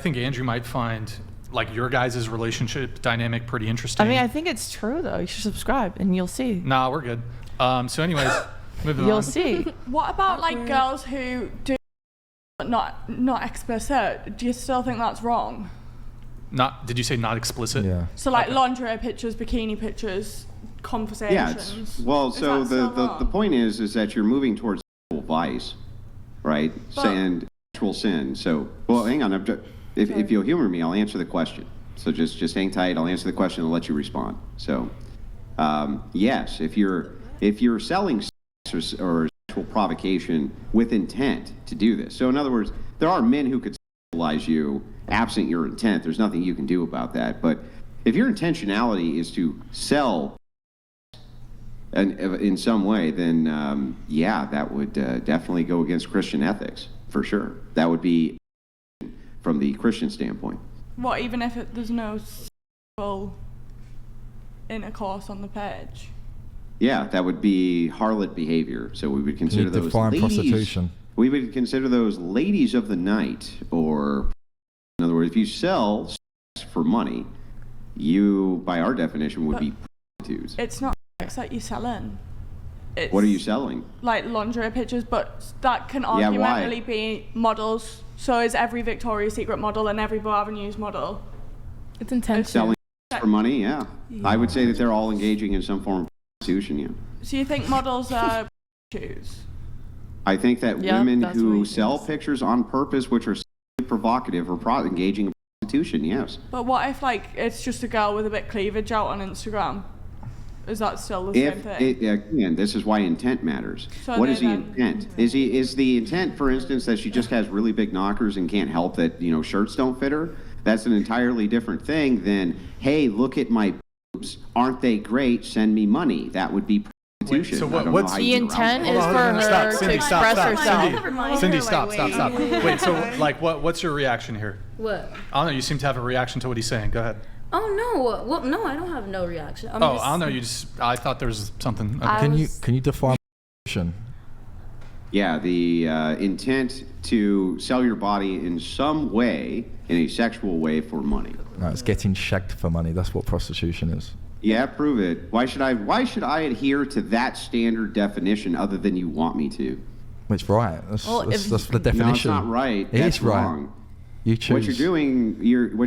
think Andrew might find like your guys' relationship dynamic pretty interesting. I mean, I think it's true though. You should subscribe and you'll see. Nah, we're good. So anyways, moving on. You'll see. What about like girls who do not explicit? Do you still think that's wrong? Did you say not explicit? Yeah. So like lingerie pictures, bikini pictures, conversations. Yeah, so the point is that you're moving towards sexual vice, right? And sexual sin. So, well, hang on. If you'll humor me, I'll answer the question. So just hang tight. I'll answer the question and let you respond. So, yes, if you're selling sex or sexual provocation with intent to do this. So in other words, there are men who could sexualize you absent your intent. There's nothing you can do about that. But if your intentionality is to sell in some way, then yeah, that would definitely go against Christian ethics for sure. That would be from the Christian standpoint. What, even if there's no sexual intercourse on the page? Yeah, that would be harlot behavior. So we would consider those ladies. Prostitution. We would consider those ladies of the night, or in other words, if you sell sex for money, you, by our definition, would be prostitutes. It's not sex that you're selling. What are you selling? Like lingerie pictures, but that can arguably be models. So is every Victoria's Secret model and every Bow Avenues model. It's intentional. Selling for money, yeah. I would say that they're all engaging in some form of prostitution, yeah. So you think models are prostitutes? I think that women who sell pictures on purpose, which are sexually provocative, are engaging in prostitution, yes. But what if like it's just a girl with a bit of cleavage out on Instagram? Is that still the same thing? Again, this is why intent matters. So what is the intent? Is the intent, for instance, that she just has really big knockers and can't help that, shirts don't fit her? That's an entirely different thing than, hey, look at my boobs. Aren't they great? Send me money. That would be prostitution. So what's the intent is for her to express herself. Cindy, stop. Wait, so like what's your reaction here? What? I don't know. You seem to have a reaction to what he's saying. Go ahead. Oh no! Well, no, I don't have no reaction. I don't know. I thought there was something. Okay. Can you define prostitution? Yeah, the intent to sell your body in some way, in a sexual way, for money. No, it's getting shagged for money. That's what prostitution is. Yeah, prove it. Why should I adhere to that standard definition other than you want me to? It's right. That's the definition. No, it's not right. That's wrong. You choose. What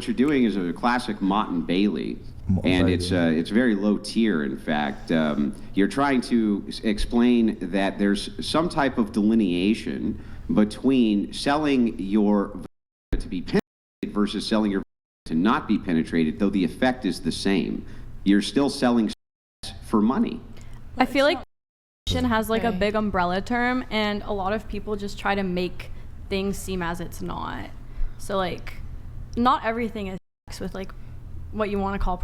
you're doing is a classic Mott and Bailey, it's very low tier. In fact, you're trying to explain that there's some type of delineation between selling your to be penetrated versus selling your to not be penetrated, though the effect is the same. You're still selling for money. I feel like prostitution has like a big umbrella term, and a lot of people just try to make things seem as it's not. So like, not everything is sex with like what you want to call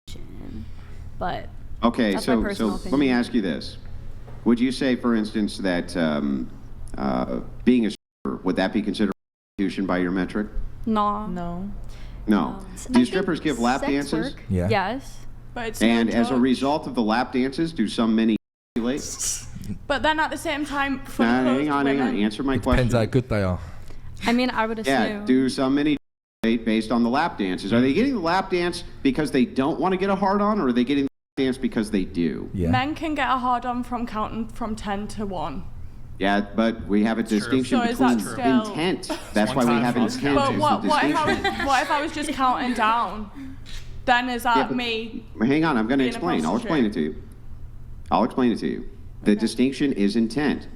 prostitution, but okay. That's So my personal opinion. Let me ask you this: would you say, for instance, that being a stripper, would that be considered prostitution by your metric? No. Do strippers give lap dances? Yeah. Yes. But it's As a result of the lap dances, do some men ejaculate? But then at the same time, for hang on. Answer my question. Depends how good they are. I mean, I would assume. Yeah, do some men ejaculate based on the lap dances? Are they getting the lap dance because they don't want to get a hard on, or are they getting the lap dance because they do? Yeah. Men can get a hard on from counting from 10 to 1. Yeah, but we have a distinction So is between that still- intent. That's why we have intent. But is the what distinction. if I was just counting down? Then is that me? Hang on, I'm going to being a explain. I'll explain it to you. The distinction is intent. The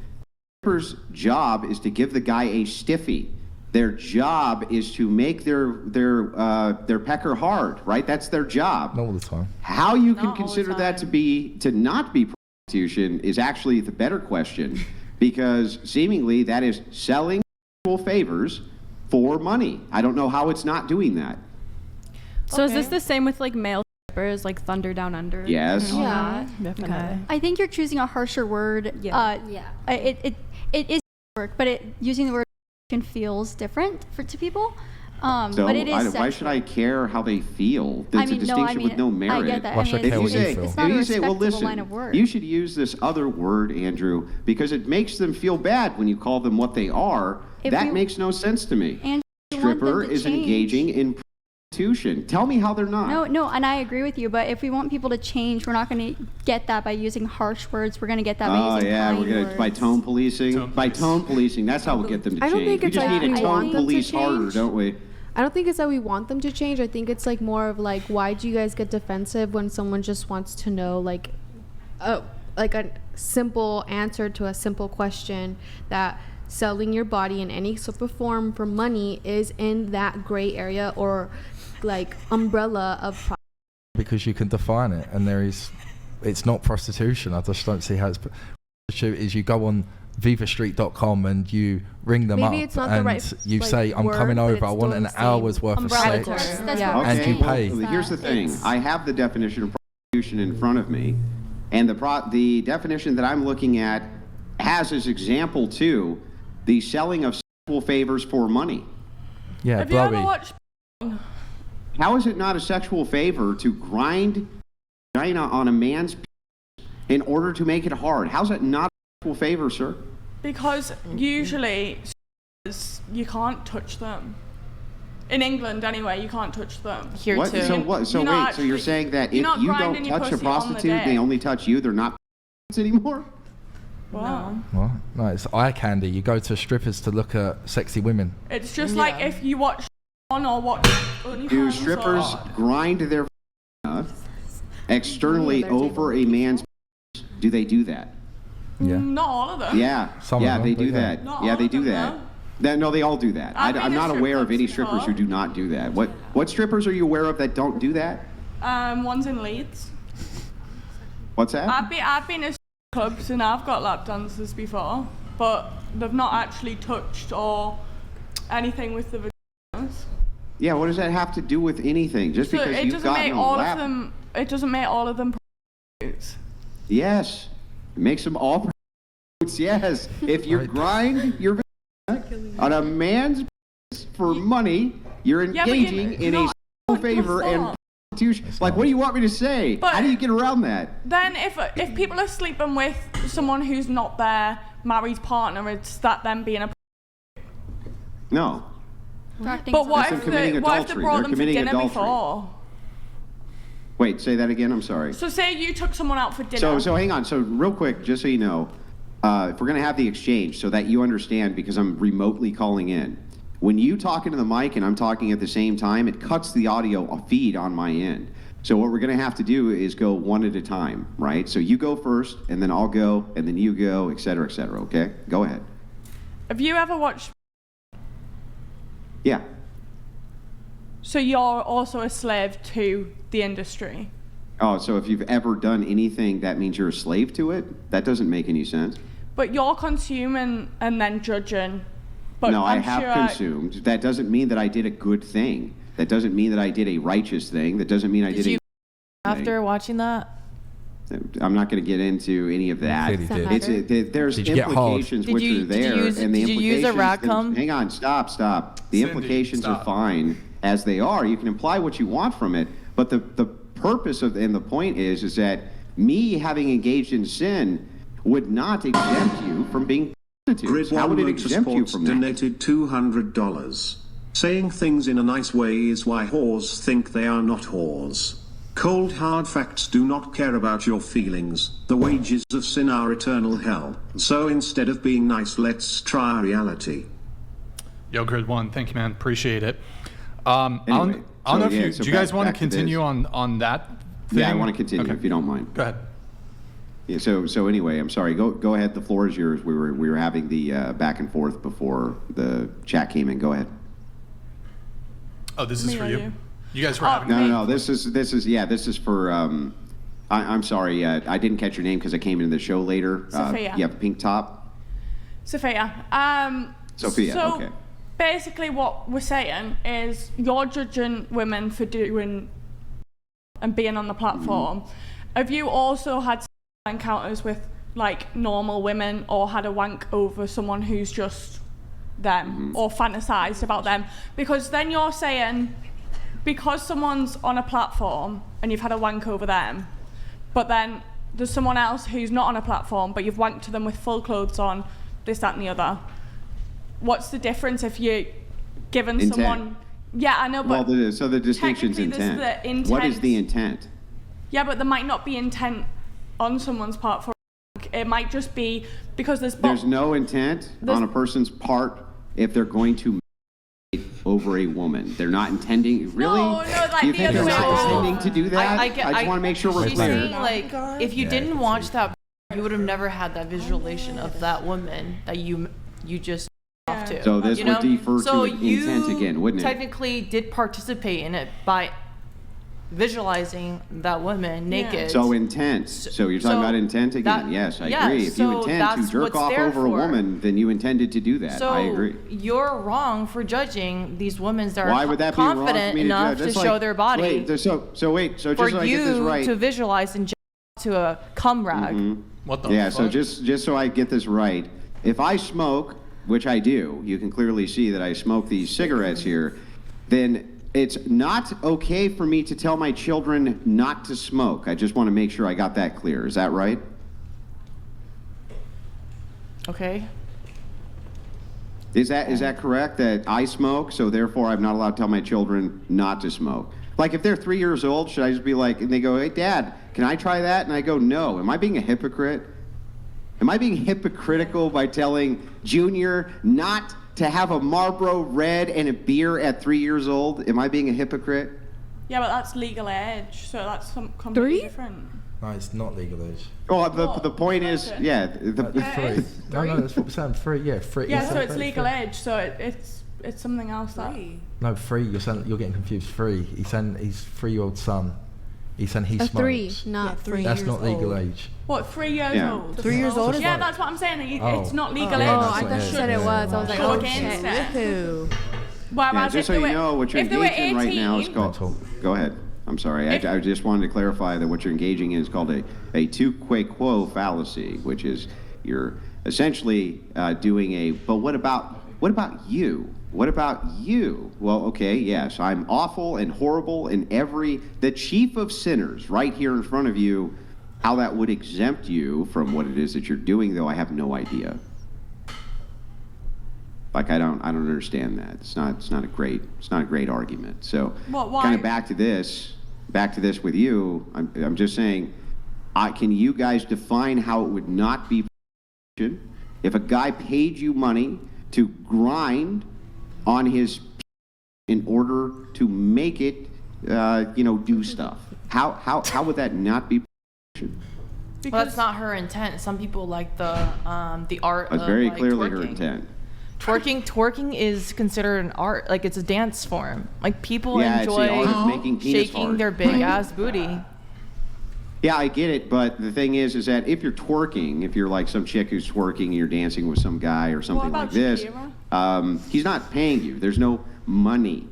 stripper's job is to give the guy a stiffy. Their job is to make their pecker hard, right? That's their job. Not all the time. How you can consider that to not be prostitution is actually the better question, because seemingly that is selling sexual favors for money. I don't know how it's not doing that. So is this the same with like male strippers, like Thunder Down Under? Yes. Yeah. Definitely. Okay. I think you're choosing a harsher word. Yeah. It is work, but using the word feels different to people. So but it is why should I care how they feel? It's a distinction with no merit. I get that. Why should I care what you feel? It's not a respectable listen, line of work. you should use this other word, Andrew, because it makes them feel bad when you call them what they are. That makes no sense to me. And Strippers stripper them to is change. engaging in prostitution. Tell me how they're not. No, and I agree with you. But if we want people to change, we're not going to get that by using harsh words. We're going to get that by using kind we're gonna by words. tone policing. By tone policing, that's how we'll get them to I don't change. think We it's just like need we to tone want them to police harder, change. don't we? I don't think it's that we want them to change. I think it's like more of like, why do you guys get defensive when someone just wants to know like a simple answer to a simple question, that selling your body in any sort of form for money is in that gray area or like umbrella of Because you can define it, and it's not prostitution. I just don't see how it's prostitution. Is you go on vivastreet.com and you ring them Maybe up it's not the and right, you like, say, I'm word, coming but over, it's I want still an the same hour's worth of umbrella sex. term. That's Yeah. what we're And you saying. pay. Here's the thing. It's- I have the definition of prostitution in front of me, and the definition that I'm looking at has as example too the selling of sexual favors for money. Yeah, Have you ever blowy. watched? How is it not a sexual favor to grind vagina on a man's penis in order to make it hard? How's that not a sexual favor, sir? Because usually you can't touch them. In England, anyway, you can't touch them. here What? too. So what? So You're wait. not So you're actually- saying that you're if not you don't grinding your touch a pussy on the prostitute, they day. only touch you. They're not anymore. Wow. What? No, it's eye candy. You go to strippers to look at sexy women. It's just like if you watch on or watch OnlyFans. Do strippers grind their vagina externally they're over a man's penis? Do they do that? Yeah. Not all of them. Yeah. Some yeah, of they them, do but yeah. that. Not Yeah, all they of do them, that. no. No, they all do that. I've I'm been not to aware of strip any clubs strippers who before. do not do that. What strippers are you aware of that don't do that? One's in Leeds. What's that? I've been to clubs and I've got lap dances before, but they've not actually touched or anything with the vaginas. Yeah, what does that have to do with anything? Just So because it you've doesn't gotten make a all lap. of them. It doesn't make all of them prostitutes. Yes. It makes them all prostitutes, yes. If you Right. grind your vagina on a man's penis for money, you're Yeah, but engaging in a not- sexual favor and not. prostitution. Like, what do you want me to say? But- How do you get around that? Then if people are sleeping with someone who's not their married partner, it's that them being a. No. We're acting But as what them if committing they brought They're them for committing dinner adultery. before? Wait, say that again. I'm sorry. So say you took someone out for dinner. So hang on. So real quick, just so you know, if we're going to have the exchange so that you understand, because I'm remotely calling in, when you talk into the mic and I'm talking at the same time, it cuts the audio feed on my end. So what we're going to have to do is go one at a time, right? So you go first, and then I'll go, and then you go, et cetera, okay? Go ahead. Have you ever watched? Yeah. So you're also a slave to the industry. Oh, so if you've ever done anything, that means you're a slave to it? That doesn't make any sense. But you're consuming and then judging. But No, I I'm have sure consumed. That doesn't mean that I did a good thing. That doesn't mean that I did a righteous thing. That doesn't mean I did you a after watching that? I'm not going to get into any of that. Clearly did. It's there's Did you get hard? implications Did which you- are there, did you and the use a implications. rat cum? Hang on, stop. The Cindy, implications are stop. fine as they are. You can imply what you want from it, but the purpose of and the point is that me having engaged in sin would not exempt you from being prostitutes. Grid How would it 1 exempt you Motorsports from that? donated $200. Saying things in a nice way is why whores think they are not whores. Cold hard facts do not care about your feelings. The wages of sin are eternal hell. So instead of being nice, let's try reality. Yo, Grid One, thank you, man. Appreciate it. Anyway, I don't know if yeah, you so do. You guys back- want to back to this. continue on that thing? Yeah, I want to continue Okay. if you don't mind. Go ahead. Yeah, so anyway, I'm sorry. Go ahead. The floor is yours. We were having the back and forth before the chat came in. Go ahead. Oh, this is Me for or you. you? You guys were Oh, having. No. This is for. I'm sorry. I didn't catch your name because I came into the show later. Sophia. You have a pink top. Sophia. Sophia, So okay. basically, what we're saying is you're judging women for doing and being on the platform. Have you also had encounters with like normal women, or had a wank over someone who's just them, or fantasized about them? Because then you're saying, because someone's on a platform and you've had a wank over them, but then there's someone else who's not on a platform, but you've wanked to them with full clothes on, this, that, and the other. What's the difference if you're giving Intent. someone Yeah, I know, but so the distinction's technically intent. there's the intent. What is the intent? Yeah, but there might not be intent on someone's part for it might just be because There's no intent on a person's part if they're going to over a woman. They're not intending, really? No, like you the think other they're way not around. intending to do that? I just want to make sure we're she's clear. saying, like, if you didn't watch that, you would have never had that visualization of that woman that you just off to. So this you would know? defer So to intent again, wouldn't it? Technically did participate in it by visualizing that woman naked. So intent. So you're talking about intent again? Yes, I agree. If you intend to jerk off over a woman, then you intended to do that. So I agree. you're wrong for judging these women that Why are would that be wrong for confident me to enough judge? to show their body. Wait, so just so I get this For right. you to visualize and to a cum rag. What the Yeah, fuck? so just so I get this right, if I smoke, which I do, you can clearly see that I smoke these cigarettes here, then it's not okay for me to tell my children not to smoke. I just want to make sure I got that clear. Is that right? Okay. Is that correct, that I smoke, so therefore I'm not allowed to tell my children not to smoke? Like if they're 3 years old, should I just be like, and they go, hey, Dad, can I try that? And I go, no. Am I being a hypocrite? Am I being hypocritical by telling Junior not to have a Marlboro Red and a beer at 3 years old? Am I being a hypocrite? Yeah, but that's legal age, so that's completely 3? different. No, it's not legal age. Oh, the point is, yeah. Free. No, that's what we're saying. Free, yeah, free. Yeah, you so said it's free, legal free. age, so it's something else that. No, free. You're getting confused. Free. He's saying his 3-year-old son. He's saying he A smokes. 3, not 3. That's not legal age. What, 3 years Yeah. old? 3 years old is Yeah, like- that's what I'm saying. Oh. It's not legal Oh, age. yeah, Oh, that's I what thought it you is. said it was. I was like, Go oh against shit. it. Woohoo. Whereas Yeah, just if so they you were- know, what you're if they were engaged in right now is 18, called. Go ahead. I'm sorry. I just wanted to clarify that what you're engaging in is called a tu quid quo fallacy, which is you're essentially doing a. But what about you? What about you? Well, okay, yes, I'm awful and horrible and the chief of sinners right here in front of you. How that would exempt you from what it is that you're doing, though, I have no idea. Like I don't understand that. It's not a great argument. So Well, why- kind of back to this with you. I'm just saying, can you guys define how it would not be prostitution if a guy paid you money to grind on his in order to make it, do stuff? How would that not be prostitution? Well, that's not her intent. Some people like the art That's of very like, clearly twerking. her intent. Twerking is considered an art, like it's a dance form. Like people Yeah, it's the enjoy art of making penis shaking hard. their big ass booty. Yeah, I get it, but the thing is that if you're twerking, if you're like some chick who's twerking and you're dancing with some guy or something about like this, Shakira? he's not paying you. There's no money,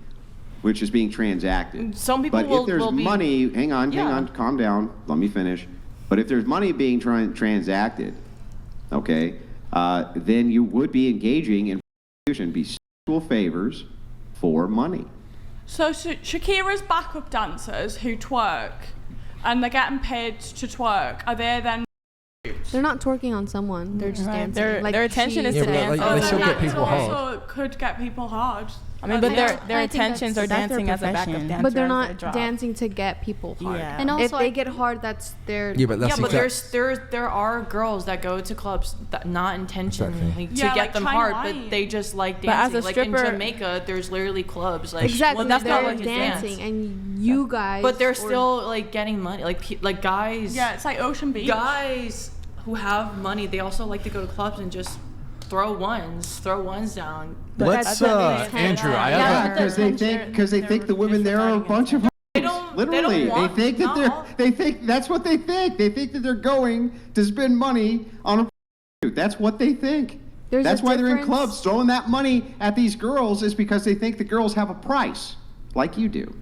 which is being transacted. Some people but will- if there's will be- money, hang on, Yeah. calm down, let me finish. But if there's money being transacted, okay, then you would be engaging in prostitution, be sexual favors for money. So Shakira's backup dancers who twerk, and they're getting paid to twerk. Are they then? They're not twerking on someone. They're just dancing. Their intention is Yeah, to but dance. like, they still get that people hard. also could get people hard. I mean, but their I think intentions are that's their dancing as a backup profession. dancer. But they're as not their job. dancing to get people hard. Yeah. And also, if they get hard, that's their. Yeah, but that's Yeah, but exact- there are girls that go to clubs that not intentionally to Yeah, get like them China hard, White. but they just like But as dancing. a Like in stripper- Jamaica, there's literally clubs. Like Exactly. well, that's they're not like a dancing, dance. and you guys. But they're or- still like getting money. Like guys. Yeah, it's like Ocean Beach. Guys who have money, they also like to go to clubs and just throw ones down. Let's, Andrew, I have a, Because they think the women there are a bunch of. Literally, they think that they think that's what they think. They think that they're going to spend money on a prostitute. That's what they think. There's That's a why they're in difference. clubs throwing that money at these girls, is because they think the girls have a price, like you do.